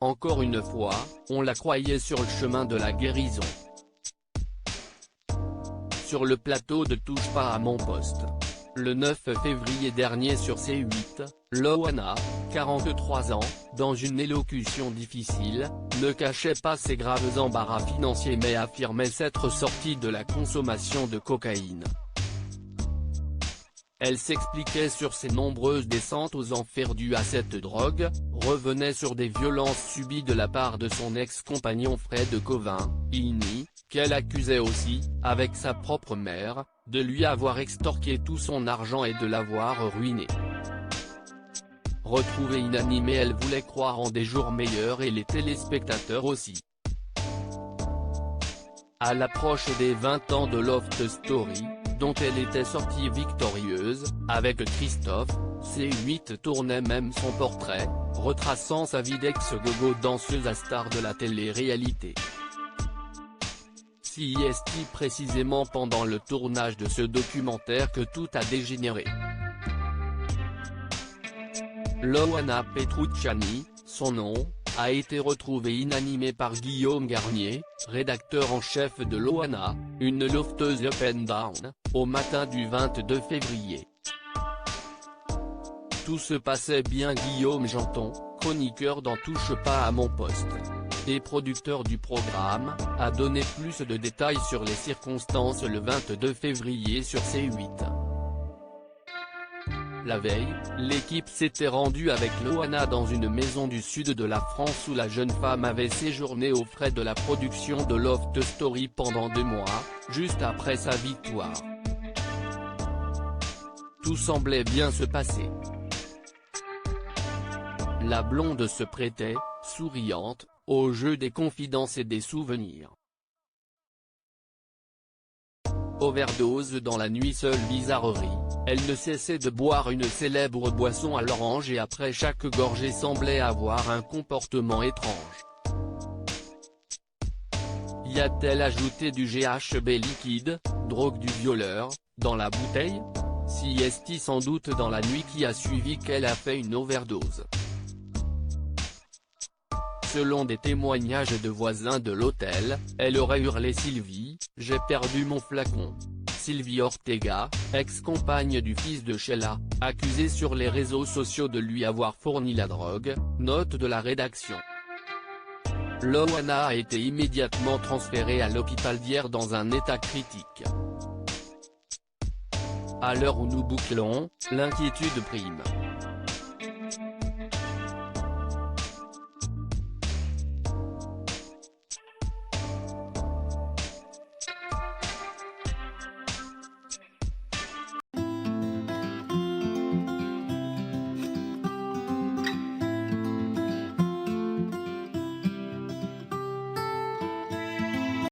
Encore une fois, on la croyait sur le chemin de la guérison. Sur le plateau de Touche pas à mon poste. Le 9 février dernier sur C8, Loana, 43 ans, dans une élocution difficile, ne cachait pas ses graves embarras financiers mais affirmait s'être sortie de la consommation de cocaïne. Elle s'expliquait sur ses nombreuses descentes aux enfers dues à cette drogue, revenait sur des violences subies de la part de son ex-compagnon Fred Covin-Igny, qu'elle accusait aussi, avec sa propre mère, de lui avoir extorqué tout son argent et de l'avoir ruiné. Retrouvée inanimée, elle voulait croire en des jours meilleurs et les téléspectateurs aussi. À l'approche des 20 ans de Loft Story, dont elle était sortie victorieuse, avec Christophe, C8 tournait même son portrait, retraçant sa vie d'ex-gogo danseuse à star de la télé-réalité. C'est précisément pendant le tournage de ce documentaire que tout a dégénéré. Loana Petrucciani, son nom, a été retrouvée inanimée par Guillaume Garnier, rédacteur en chef de Loana, une lofteuse up and down, au matin du 22 février. Tout se passait bien. Guillaume Janton, chroniqueur dans Touche pas à mon poste, et producteur du programme, a donné plus de détails sur les circonstances le 22 février sur C8. La veille, l'équipe s'était rendue avec Loana dans une maison du sud de la France où la jeune femme avait séjourné aux frais de la production de Loft Story pendant 2 mois, juste après sa victoire. Tout semblait bien se passer. La blonde se prêtait, souriante, au jeu des confidences et des souvenirs. Overdose dans la nuit. Seule bizarrerie, elle ne cessait de boire une célèbre boisson à l'orange et après chaque gorgée semblait avoir un comportement étrange. Y a-t-elle ajouté du GHB liquide, drogue du violeur, dans la bouteille? C'est sans doute dans la nuit qui a suivi qu'elle a fait une overdose. Selon des témoignages de voisins de l'hôtel, elle aurait hurlé « Sylvie, j'ai perdu mon flacon ». Sylvie Ortega, ex-compagne du fils de Sheila, accusée sur les réseaux sociaux de lui avoir fourni la drogue, note de la rédaction. Loana a été immédiatement transférée à l'hôpital d'Hyères dans un état critique. À l'heure où nous bouclons, l'inquiétude prime.